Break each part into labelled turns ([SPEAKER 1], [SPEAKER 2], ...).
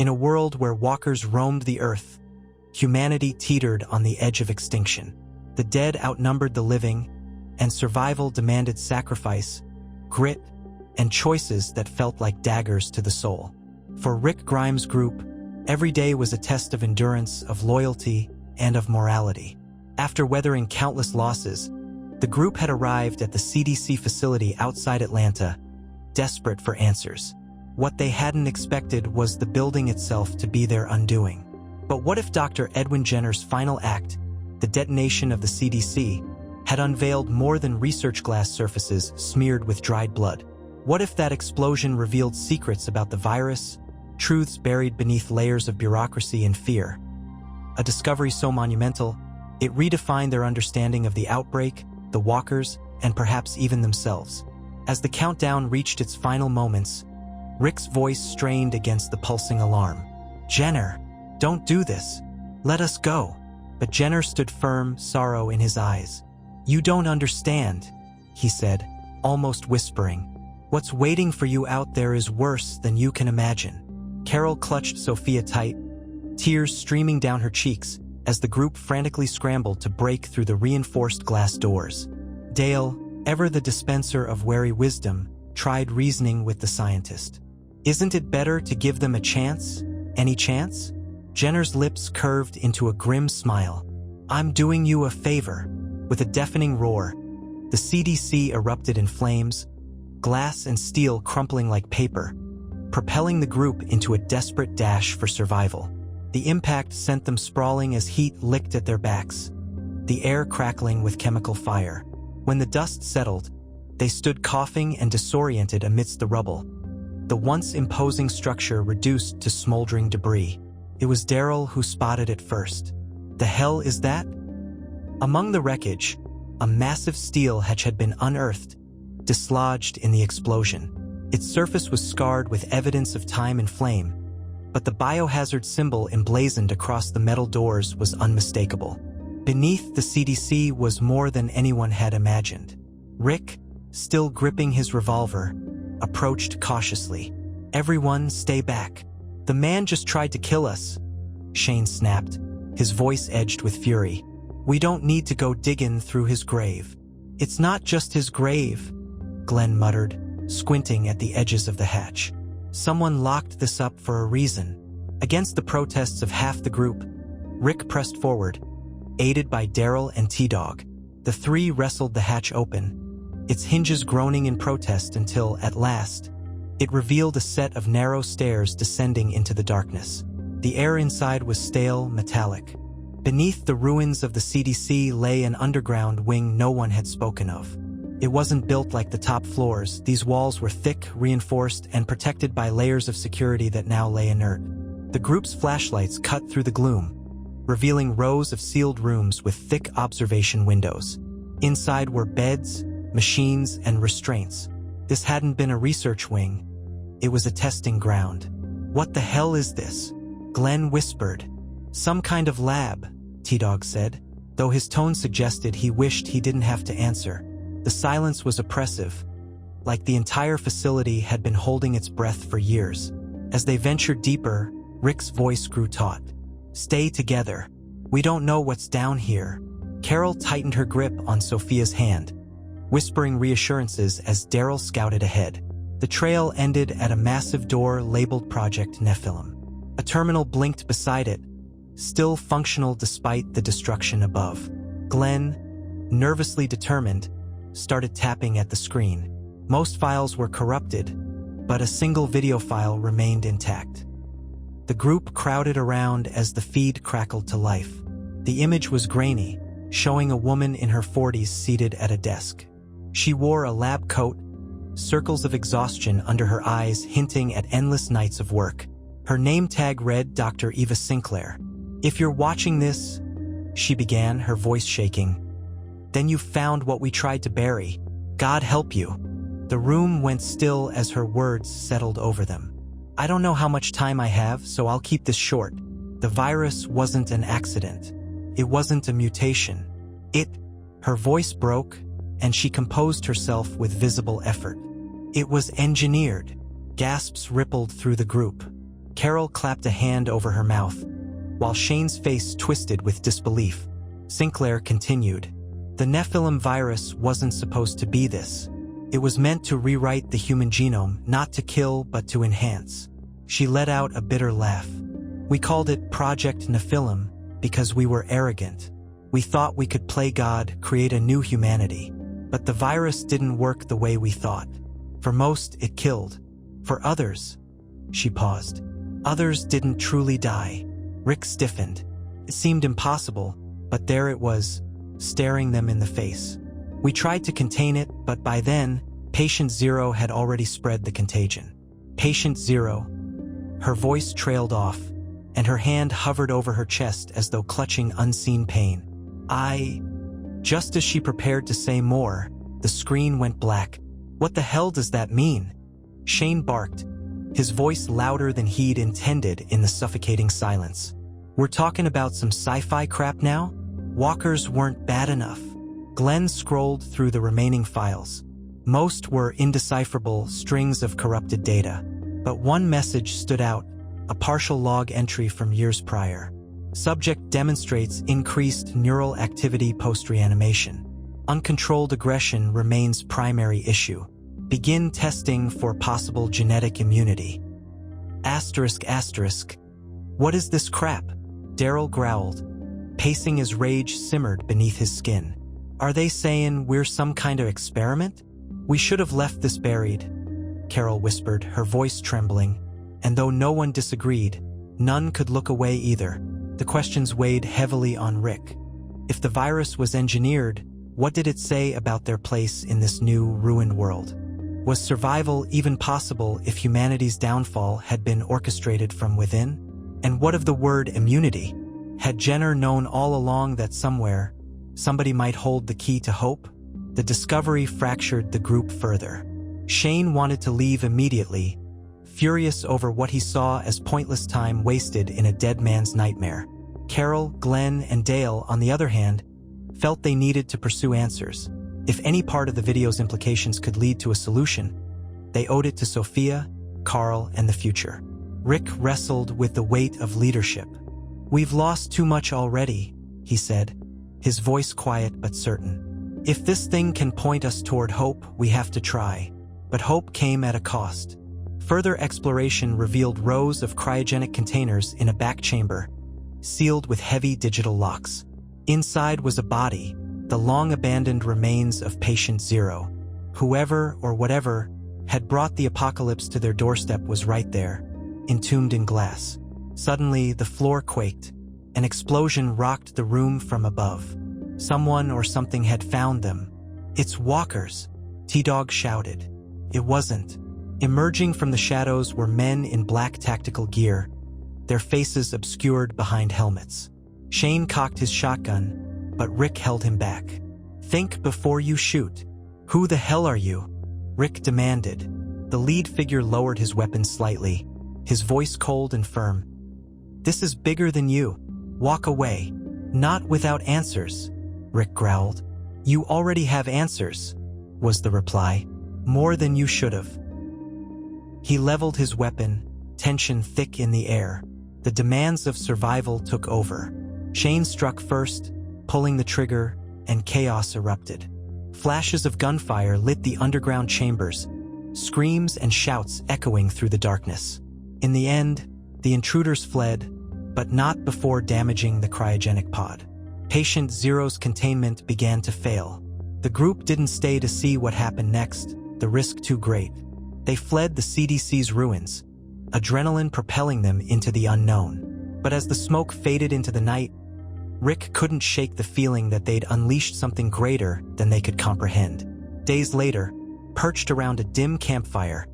[SPEAKER 1] In a world where walkers roamed the earth, humanity teetered on the edge of extinction. The dead outnumbered the living, and survival demanded sacrifice, grit, and choices that felt like daggers to the soul. For Rick Grimes' group, every day was a test of endurance, of loyalty, and of morality. After weathering countless losses, the group had arrived at the CDC facility outside Atlanta, desperate for answers. What they hadn't expected was the building itself to be their undoing. But what if Dr. Edwin Jenner's final act, the detonation of the CDC, had unveiled more than research glass surfaces smeared with dried blood? What if that explosion revealed secrets about the virus, truths buried beneath layers of bureaucracy and fear? A discovery so monumental, it redefined their understanding of the outbreak, the walkers, and perhaps even themselves. As the countdown reached its final moments, Rick's voice strained against the pulsing alarm. "Jenner, don't do this. Let us go." But Jenner stood firm, sorrow in his eyes. "You don't understand," he said, almost whispering. "What's waiting for you out there is worse than you can imagine." Carol clutched Sophia tight, tears streaming down her cheeks as the group frantically scrambled to break through the reinforced glass doors. Dale, ever the dispenser of wary wisdom, tried reasoning with the scientist. "Isn't it better to give them a chance? Any chance?" Jenner's lips curved into a grim smile. "I'm doing you a favor." With a deafening roar, the CDC erupted in flames, glass and steel crumpling like paper, propelling the group into a desperate dash for survival. The impact sent them sprawling as heat licked at their backs, the air crackling with chemical fire. When the dust settled, they stood coughing and disoriented amidst the rubble, the once imposing structure reduced to smoldering debris. It was Daryl who spotted it first. "The hell is that?" Among the wreckage, a massive steel hatch had been unearthed, dislodged in the explosion. Its surface was scarred with evidence of time and flame, but the biohazard symbol emblazoned across the metal doors was unmistakable. Beneath the CDC was more than anyone had imagined. Rick, still gripping his revolver, approached cautiously. "Everyone, stay back. The man just tried to kill us," Shane snapped, his voice edged with fury. "We don't need to go digging through his grave." "It's not just his grave," Glenn muttered, squinting at the edges of the hatch. "Someone locked this up for a reason." Against the protests of half the group, Rick pressed forward, aided by Daryl and T-Dog. The three wrestled the hatch open, its hinges groaning in protest until, at last, it revealed a set of narrow stairs descending into the darkness. The air inside was stale, metallic. Beneath the ruins of the CDC lay an underground wing no one had spoken of. It wasn't built like the top floors. These walls were thick, reinforced, and protected by layers of security that now lay inert. The group's flashlights cut through the gloom, revealing rows of sealed rooms with thick observation windows. Inside were beds, machines, and restraints. This hadn't been a research wing. It was a testing ground. "What the hell is this?" Glenn whispered. "Some kind of lab," T-Dog said, though his tone suggested he wished he didn't have to answer. The silence was oppressive, like the entire facility had been holding its breath for years. As they ventured deeper, Rick's voice grew taut. "Stay together. We don't know what's down here." Carol tightened her grip on Sophia's hand, whispering reassurances as Daryl scouted ahead. The trail ended at a massive door labeled Project Nephilim. A terminal blinked beside it, still functional despite the destruction above. Glenn, nervously determined, started tapping at the screen. Most files were corrupted, but a single video file remained intact. The group crowded around as the feed crackled to life. The image was grainy, showing a woman in her 40s seated at a desk. She wore a lab coat, circles of exhaustion under her eyes hinting at endless nights of work. Her name tag read Dr. Eva Sinclair. "If you're watching this," she began, her voice shaking, "then you found what we tried to bury. God help you." The room went still as her words settled over them. "I don't know how much time I have, so I'll keep this short. The virus wasn't an accident. It wasn't a mutation. Her voice broke, and she composed herself with visible effort. "It was engineered." Gasps rippled through the group. Carol clapped a hand over her mouth, while Shane's face twisted with disbelief. Sinclair continued. The Nephilim virus wasn't supposed to be this. It was meant to rewrite the human genome, not to kill but to enhance. She let out a bitter laugh. We called it Project Nephilim because we were arrogant. We thought we could play God, create a new humanity. But the virus didn't work the way we thought. For most, it killed. For others, she paused. Others didn't truly die. Rick stiffened. It seemed impossible, but there it was, staring them in the face. We tried to contain it, but by then, Patient Zero had already spread the contagion. Patient Zero. Her voice trailed off, and her hand hovered over her chest as though clutching unseen pain. Just as she prepared to say more, the screen went black. What the hell does that mean? Shane barked, his voice louder than he'd intended in the suffocating silence. We're talking about some sci-fi crap now? Walkers weren't bad enough. Glenn scrolled through the remaining files. Most were indecipherable strings of corrupted data. But one message stood out, a partial log entry from years prior. Subject demonstrates increased neural activity post-reanimation. Uncontrolled aggression remains primary issue. Begin testing for possible genetic immunity. Asterisk. What is this crap? Daryl growled. Pacing as rage simmered beneath his skin. Are they saying we're some kind of experiment? We should have left this buried, Carol whispered, her voice trembling, and though no one disagreed, none could look away either. The questions weighed heavily on Rick. If the virus was engineered, what did it say about their place in this new, ruined world? Was survival even possible if humanity's downfall had been orchestrated from within? And what of the word immunity? Had Jenner known all along that somewhere, somebody might hold the key to hope? The discovery fractured the group further. Shane wanted to leave immediately, furious over what he saw as pointless time wasted in a dead man's nightmare. Carol, Glenn, and Dale, on the other hand, felt they needed to pursue answers. If any part of the video's implications could lead to a solution, they owed it to Sophia, Carl, and the future. Rick wrestled with the weight of leadership. We've lost too much already, he said, his voice quiet but certain. If this thing can point us toward hope, we have to try. But hope came at a cost. Further exploration revealed rows of cryogenic containers in a back chamber, sealed with heavy digital locks. Inside was a body, the long-abandoned remains of Patient Zero. Whoever or whatever had brought the apocalypse to their doorstep was right there, entombed in glass. Suddenly, the floor quaked. An explosion rocked the room from above. Someone or something had found them. It's walkers, T-Dog shouted. It wasn't. Emerging from the shadows were men in black tactical gear, their faces obscured behind helmets. Shane cocked his shotgun, but Rick held him back. Think before you shoot. Who the hell are you? Rick demanded. The lead figure lowered his weapon slightly, his voice cold and firm. This is bigger than you. Walk away. Not without answers, Rick growled. You already have answers, was the reply. More than you should have. He leveled his weapon, tension thick in the air. The demands of survival took over. Shane struck first, pulling the trigger, and chaos erupted. Flashes of gunfire lit the underground chambers, screams and shouts echoing through the darkness. In the end, the intruders fled, but not before damaging the cryogenic pod. Patient Zero's containment began to fail. The group didn't stay to see what happened next, the risk too great. They fled the CDC's ruins, adrenaline propelling them into the unknown. But as the smoke faded into the night, Rick couldn't shake the feeling that they'd unleashed something greater than they could comprehend. Days later, perched around a dim campfire,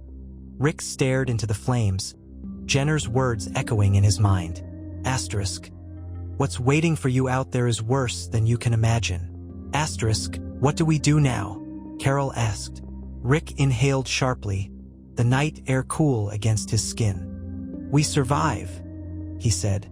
[SPEAKER 1] Rick stared into the flames, Jenner's words echoing in his mind. Asterisk. What's waiting for you out there is worse than you can imagine. Asterisk. What do we do now? Carol asked. Rick inhaled sharply, the night air cool against his skin. We survive, he said,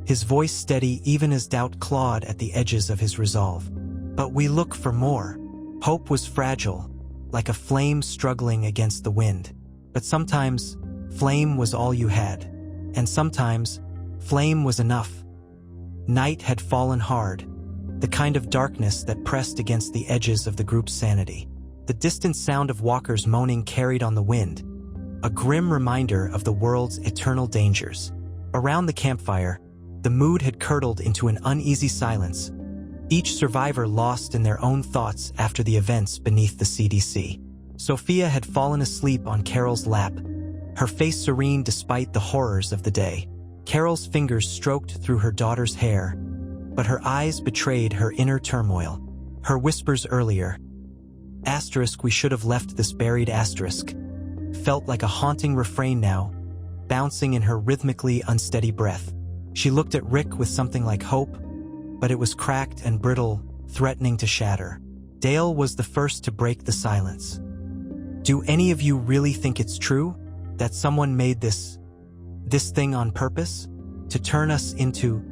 [SPEAKER 1] his voice steady even as doubt clawed at the edges of his resolve. But we look for more. Hope was fragile, like a flame struggling against the wind. But sometimes, flame was all you had. And sometimes, flame was enough. Night had fallen hard, the kind of darkness that pressed against the edges of the group's sanity. The distant sound of walkers moaning carried on the wind, a grim reminder of the world's eternal dangers. Around the campfire, the mood had curdled into an uneasy silence, each survivor lost in their own thoughts after the events beneath the CDC. Sophia had fallen asleep on Carol's lap, her face serene despite the horrors of the day. Carol's fingers stroked through her daughter's hair, but her eyes betrayed her inner turmoil. Her whispers earlier, "Asterisk, we should have left this buried asterisk," felt like a haunting refrain now, bouncing in her rhythmically unsteady breath. She looked at Rick with something like hope, but it was cracked and brittle, threatening to shatter. Dale was the first to break the silence. "Do any of you really think it's true? That someone made this thing on purpose? To turn us into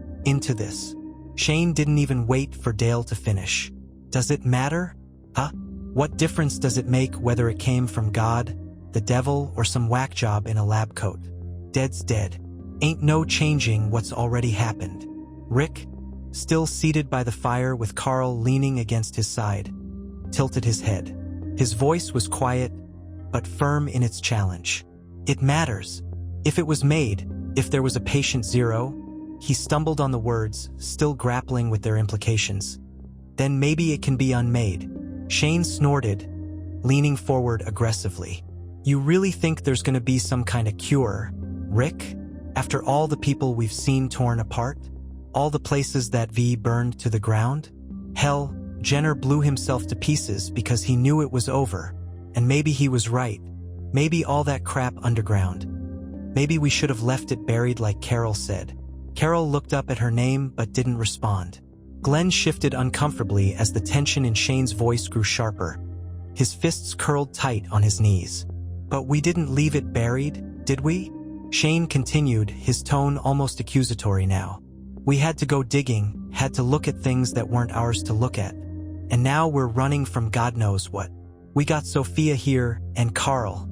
[SPEAKER 1] this?" Shane didn't even wait for Dale to finish. "Does it matter? Huh? What difference does it make whether it came from God, the devil, or some whack job in a lab coat? Dead's dead. Ain't no changing what's already happened." Rick, still seated by the fire with Carl leaning against his side, tilted his head. His voice was quiet, but firm in its challenge. "It matters. If it was made, if there was a patient zero," he stumbled on the words, still grappling with their implications, "then maybe it can be unmade." Shane snorted, leaning forward aggressively. "You really think there's going to be some kind of cure, Rick? After all the people we've seen torn apart? All the places that V burned to the ground? Hell, Jenner blew himself to pieces because he knew it was over. And maybe he was right. Maybe all that crap underground. Maybe we should have left it buried like Carol said." Carol looked up at her name but didn't respond. Glenn shifted uncomfortably as the tension in Shane's voice grew sharper. His fists curled tight on his knees. "But we didn't leave it buried, did we?" Shane continued, his tone almost accusatory now. "We had to go digging, had to look at things that weren't ours to look at. And now we're running from God knows what. We got Sophia here, and Carl."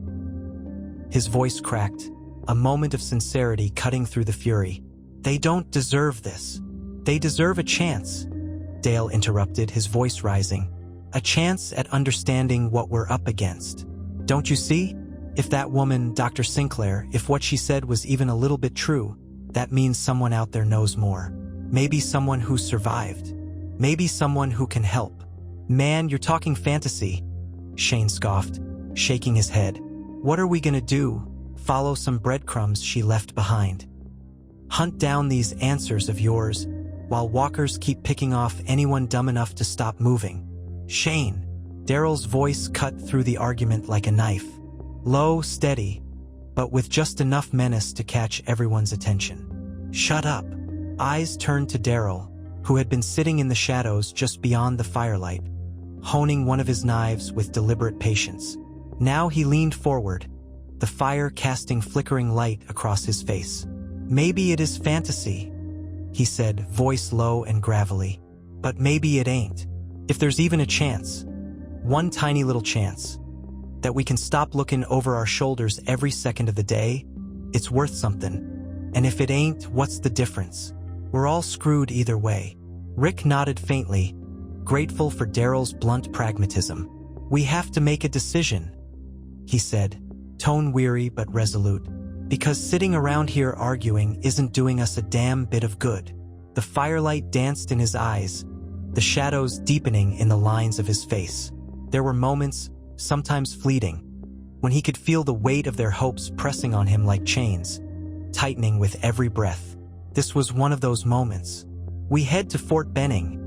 [SPEAKER 1] His voice cracked, a moment of sincerity cutting through the fury. "They don't deserve this. They deserve a chance," Dale interrupted, his voice rising. "A chance at understanding what we're up against. Don't you see? If that woman, Dr. Sinclair, if what she said was even a little bit true, that means someone out there knows more. Maybe someone who survived. Maybe someone who can help." "Man, you're talking fantasy," Shane scoffed, shaking his head. "What are we gonna do? Follow some breadcrumbs she left behind? Hunt down these answers of yours, while walkers keep picking off anyone dumb enough to stop moving?" "Shane," Daryl's voice cut through the argument like a knife. Low, steady, but with just enough menace to catch everyone's attention. "Shut up." Eyes turned to Daryl, who had been sitting in the shadows just beyond the firelight, honing one of his knives with deliberate patience. Now he leaned forward, the fire casting flickering light across his face. "Maybe it is fantasy," he said, voice low and gravelly. "But maybe it ain't. If there's even a chance, one tiny little chance, that we can stop looking over our shoulders every second of the day, it's worth something. And if it ain't, what's the difference? We're all screwed either way." Rick nodded faintly, grateful for Daryl's blunt pragmatism. "We have to make a decision," he said, tone weary but resolute. "Because sitting around here arguing isn't doing us a damn bit of good." The firelight danced in his eyes, the shadows deepening in the lines of his face. There were moments, sometimes fleeting, when he could feel the weight of their hopes pressing on him like chains, tightening with every breath. This was one of those moments. "We head to Fort Benning,"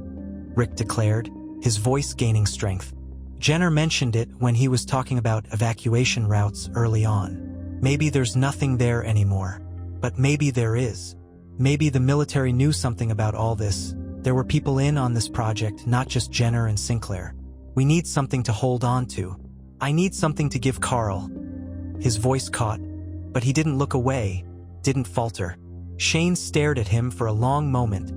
[SPEAKER 1] Rick declared, his voice gaining strength. Jenner mentioned it when he was talking about evacuation routes early on. Maybe there's nothing there anymore. But maybe there is. Maybe the military knew something about all this. There were people in on this project, not just Jenner and Sinclair. "We need something to hold on to. I need something to give Carl." His voice caught, but he didn't look away, didn't falter. Shane stared at him for a long moment,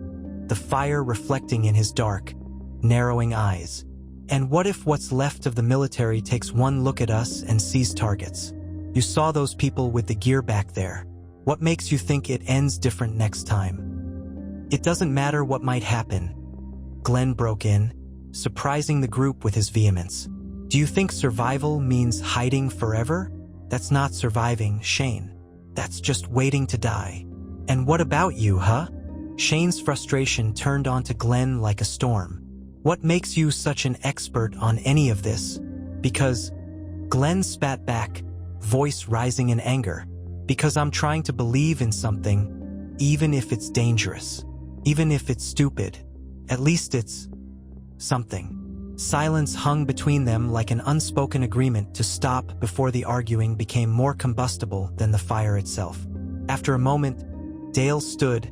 [SPEAKER 1] the fire reflecting in his dark, narrowing eyes. "And what if what's left of the military takes one look at us and sees targets? You saw those people with the gear back there. What makes you think it ends different next time? It doesn't matter what might happen. Glenn broke in, surprising the group with his vehemence. Do you think survival means hiding forever? That's not surviving, Shane. That's just waiting to die. And what about you, huh? Shane's frustration turned onto Glenn like a storm. What makes you such an expert on any of this? Because Glenn spat back, voice rising in anger. Because I'm trying to believe in something, even if it's dangerous, even if it's stupid. At least it's something. Silence hung between them like an unspoken agreement to stop before the arguing became more combustible than the fire itself. After a moment, Dale stood,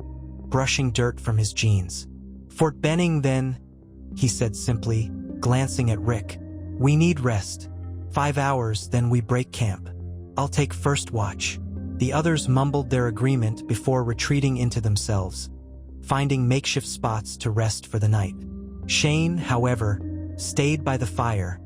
[SPEAKER 1] brushing dirt from his jeans. Fort Benning, then, he said simply, glancing at Rick. We need rest. 5 hours, then we break camp. I'll take first watch. The others mumbled their agreement before retreating into themselves, finding makeshift spots to rest for the night. Shane, however, stayed by the fire,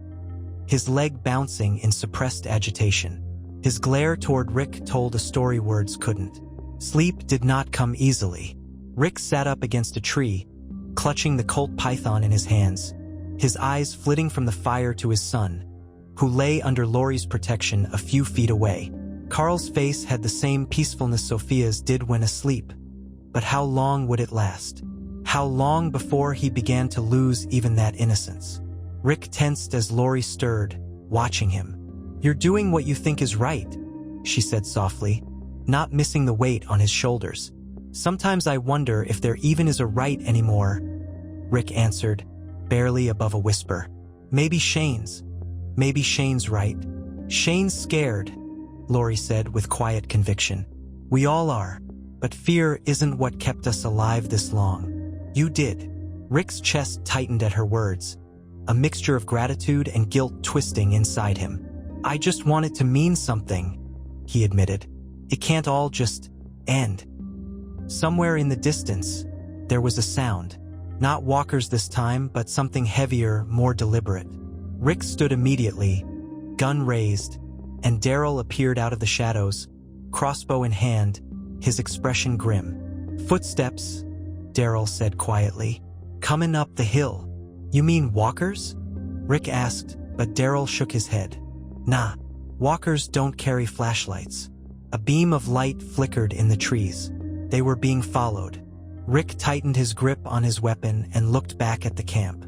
[SPEAKER 1] his leg bouncing in suppressed agitation. His glare toward Rick told a story words couldn't. Sleep did not come easily. Rick sat up against a tree, clutching the Colt python in his hands, his eyes flitting from the fire to his son, who lay under Laurie's protection a few feet away. Carl's face had the same peacefulness Sophia's did when asleep. But how long would it last? How long before he began to lose even that innocence? Rick tensed as Laurie stirred, watching him. You're doing what you think is right, she said softly, not missing the weight on his shoulders. Sometimes I wonder if there even is a right anymore, Rick answered, barely above a whisper. Maybe Shane's right. Shane's scared, Laurie said with quiet conviction. We all are, but fear isn't what kept us alive this long. You did. Rick's chest tightened at her words, a mixture of gratitude and guilt twisting inside him. I just want it to mean something, he admitted. It can't all just end. Somewhere in the distance, there was a sound. Not walkers this time, but something heavier, more deliberate. Rick stood immediately, gun raised, and Daryl appeared out of the shadows, crossbow in hand, his expression grim. Footsteps, Daryl said quietly. Coming up the hill. You mean walkers? Rick asked, but Daryl shook his head. Nah, walkers don't carry flashlights. A beam of light flickered in the trees. They were being followed. Rick tightened his grip on his weapon and looked back at the camp.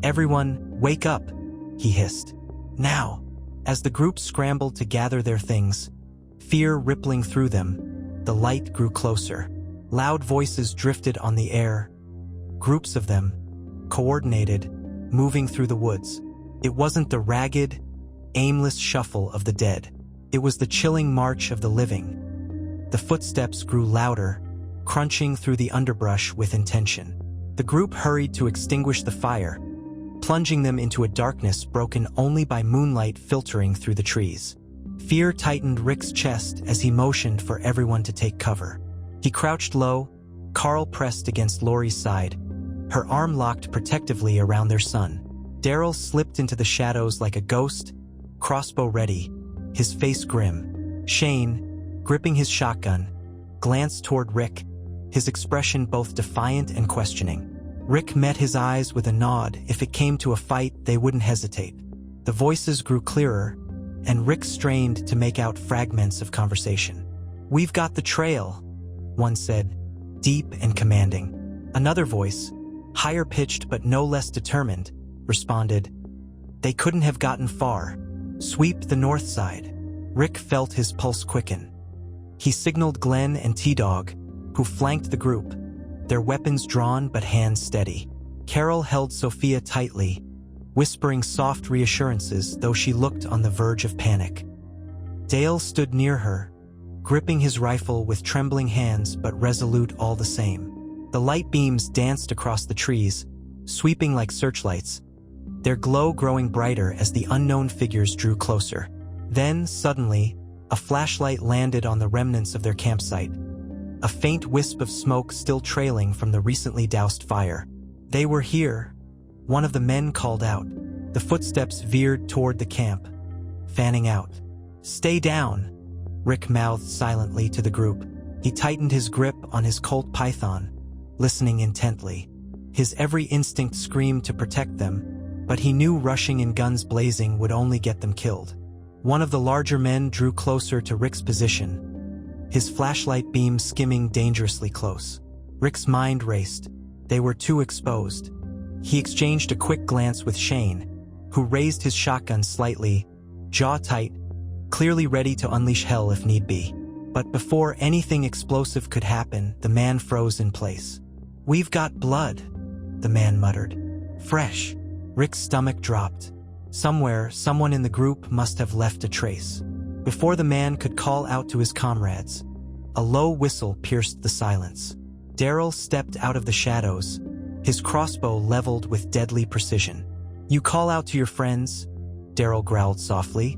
[SPEAKER 1] Everyone, wake up, he hissed. Now. As the group scrambled to gather their things, fear rippling through them, the light grew closer. Loud voices drifted on the air, groups of them, coordinated, moving through the woods. It wasn't the ragged, aimless shuffle of the dead. It was the chilling march of the living. The footsteps grew louder, crunching through the underbrush with intention. The group hurried to extinguish the fire, plunging them into a darkness broken only by moonlight filtering through the trees. Fear tightened Rick's chest as he motioned for everyone to take cover. He crouched low, Carl pressed against Laurie's side, her arm locked protectively around their son. Daryl slipped into the shadows like a ghost, crossbow ready, his face grim. Shane, gripping his shotgun, glanced toward Rick, his expression both defiant and questioning. Rick met his eyes with a nod. If it came to a fight, they wouldn't hesitate. The voices grew clearer, and Rick strained to make out fragments of conversation. We've got the trail, one said, deep and commanding. Another voice, higher pitched but no less determined, responded, they couldn't have gotten far. Sweep the north side. Rick felt his pulse quicken. He signaled Glenn and T-Dog, who flanked the group, their weapons drawn but hands steady. Carol held Sophia tightly, whispering soft reassurances though she looked on the verge of panic. Dale stood near her, gripping his rifle with trembling hands but resolute all the same. The light beams danced across the trees, sweeping like searchlights, their glow growing brighter as the unknown figures drew closer. Then, suddenly, a flashlight landed on the remnants of their campsite, a faint wisp of smoke still trailing from the recently doused fire. They were here, one of the men called out. The footsteps veered toward the camp, fanning out. Stay down, Rick mouthed silently to the group. He tightened his grip on his Colt Python, listening intently. His every instinct screamed to protect them, but he knew rushing in guns blazing would only get them killed. One of the larger men drew closer to Rick's position, his flashlight beam skimming dangerously close. Rick's mind raced. They were too exposed. He exchanged a quick glance with Shane, who raised his shotgun slightly, jaw tight, clearly ready to unleash hell if need be. But before anything explosive could happen, the man froze in place. "We've got blood," the man muttered. "Fresh." Rick's stomach dropped. Somewhere, someone in the group must have left a trace. Before the man could call out to his comrades, a low whistle pierced the silence. Daryl stepped out of the shadows, his crossbow leveled with deadly precision. "You call out to your friends," Daryl growled softly,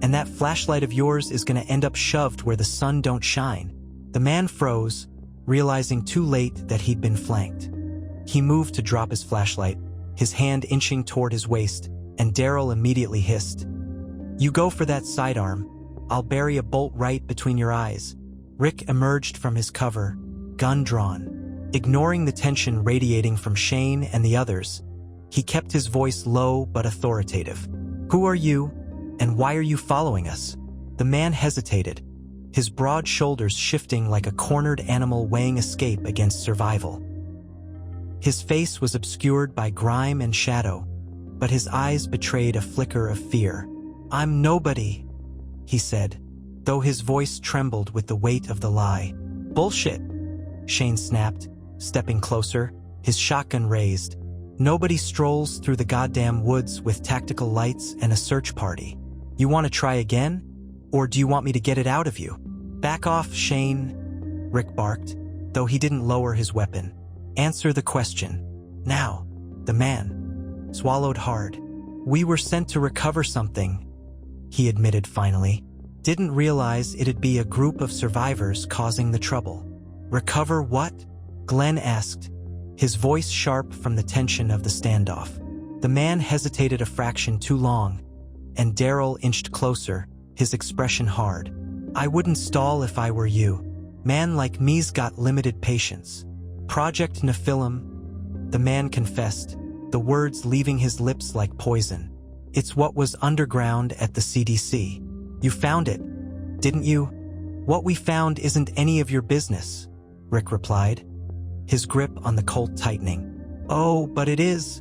[SPEAKER 1] "and that flashlight of yours is going to end up shoved where the sun don't shine." The man froze, realizing too late that he'd been flanked. He moved to drop his flashlight, his hand inching toward his waist, and Daryl immediately hissed, "You go for that sidearm. I'll bury a bolt right between your eyes." Rick emerged from his cover, gun drawn. Ignoring the tension radiating from Shane and the others, he kept his voice low but authoritative. "Who are you, and why are you following us?" The man hesitated, his broad shoulders shifting like a cornered animal weighing escape against survival. His face was obscured by grime and shadow, but his eyes betrayed a flicker of fear. "I'm nobody," he said, though his voice trembled with the weight of the lie. "Bullshit," Shane snapped, stepping closer, his shotgun raised. "Nobody strolls through the goddamn woods with tactical lights and a search party. You want to try again? Or do you want me to get it out of you?" "Back off, Shane," Rick barked, though he didn't lower his weapon. "Answer the question. Now." The man swallowed hard. "We were sent to recover something," he admitted finally. "Didn't realize it'd be a group of survivors causing the trouble." "Recover what?" Glenn asked, his voice sharp from the tension of the standoff. The man hesitated a fraction too long, and Daryl inched closer, his expression hard. "I wouldn't stall if I were you. Man like me's got limited patience." "Project Nephilim," the man confessed, the words leaving his lips like poison. "It's what was underground at the CDC. You found it, didn't you?" "What we found isn't any of your business," Rick replied, his grip on the Colt tightening. "Oh, but it is,"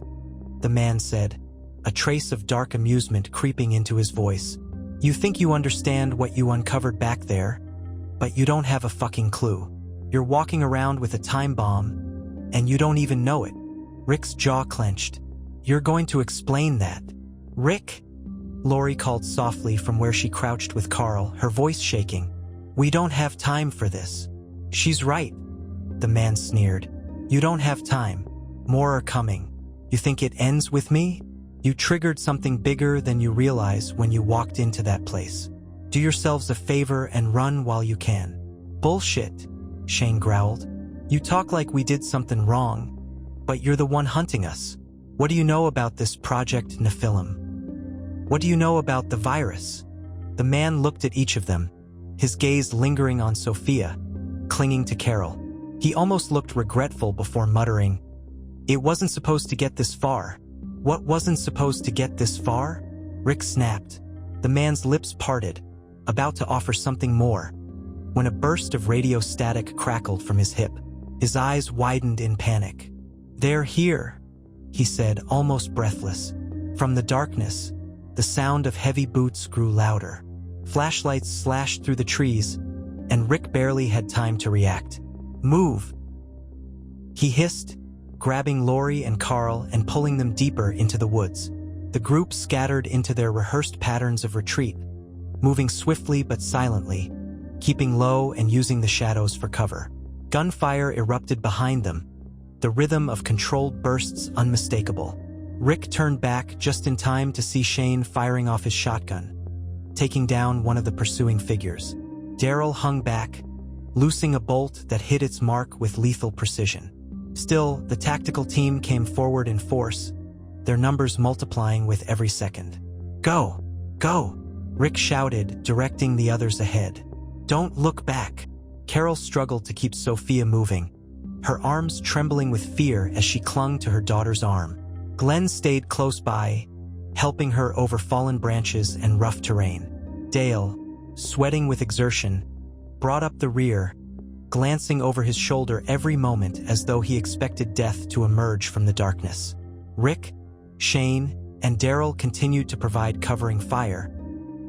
[SPEAKER 1] the man said, a trace of dark amusement creeping into his voice. "You think you understand what you uncovered back there, but you don't have a fucking clue. You're walking around with a time bomb, and you don't even know it." Rick's jaw clenched. "You're going to explain that?" "Rick," Lori called softly from where she crouched with Carl, her voice shaking. "We don't have time for this." "She's right," the man sneered. "You don't have time. More are coming. You think it ends with me? You triggered something bigger than you realize when you walked into that place. Do yourselves a favor and run while you can." "Bullshit," Shane growled. "You talk like we did something wrong, but you're the one hunting us. What do you know about this Project Nephilim? What do you know about the virus?" The man looked at each of them, his gaze lingering on Sophia, clinging to Carol. He almost looked regretful before muttering, "It wasn't supposed to get this far." "What wasn't supposed to get this far?" Rick snapped. The man's lips parted, about to offer something more, when a burst of radio static crackled from his hip. His eyes widened in panic. "They're here," he said, almost breathless. From the darkness, the sound of heavy boots grew louder. Flashlights slashed through the trees, and Rick barely had time to react. "Move," he hissed, grabbing Lori and Carl and pulling them deeper into the woods. The group scattered into their rehearsed patterns of retreat, moving swiftly but silently, keeping low and using the shadows for cover. Gunfire erupted behind them, the rhythm of controlled bursts unmistakable. Rick turned back just in time to see Shane firing off his shotgun, taking down one of the pursuing figures. Daryl hung back, loosing a bolt that hit its mark with lethal precision. Still, the tactical team came forward in force, their numbers multiplying with every second. "Go! Go!" Rick shouted, directing the others ahead. "Don't look back." Carol struggled to keep Sophia moving, her arms trembling with fear as she clung to her daughter's arm. Glenn stayed close by, helping her over fallen branches and rough terrain. Dale, sweating with exertion, brought up the rear, glancing over his shoulder every moment as though he expected death to emerge from the darkness. Rick, Shane, and Daryl continued to provide covering fire,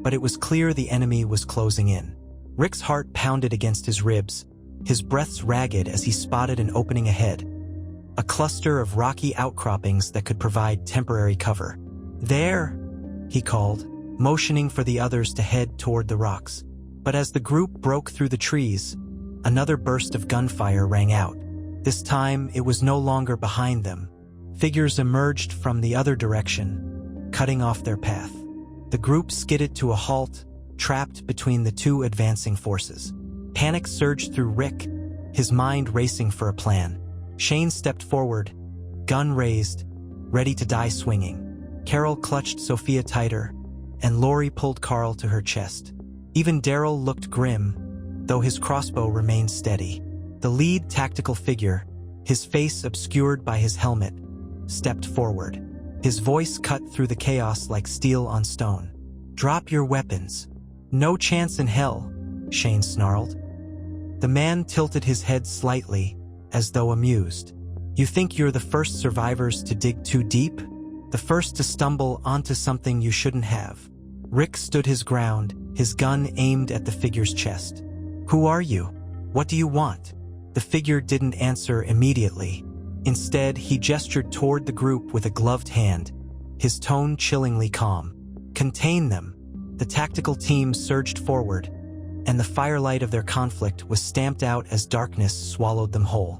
[SPEAKER 1] but it was clear the enemy was closing in. Rick's heart pounded against his ribs, his breaths ragged as he spotted an opening ahead, a cluster of rocky outcroppings that could provide temporary cover. "There!" he called, motioning for the others to head toward the rocks. But as the group broke through the trees, another burst of gunfire rang out. This time, it was no longer behind them. Figures emerged from the other direction, cutting off their path. The group skidded to a halt, trapped between the two advancing forces. Panic surged through Rick, his mind racing for a plan. Shane stepped forward, gun raised, ready to die swinging. Carol clutched Sophia tighter, and Lori pulled Carl to her chest. Even Daryl looked grim, though his crossbow remained steady. The lead tactical figure, his face obscured by his helmet, stepped forward. His voice cut through the chaos like steel on stone. "Drop your weapons. No chance in hell," Shane snarled. The man tilted his head slightly, as though amused. "You think you're the first survivors to dig too deep? The first to stumble onto something you shouldn't have?" Rick stood his ground, his gun aimed at the figure's chest. "Who are you? What do you want?" The figure didn't answer immediately. Instead, he gestured toward the group with a gloved hand, his tone chillingly calm. "Contain them." The tactical team surged forward, and the firelight of their conflict was stamped out as darkness swallowed them whole.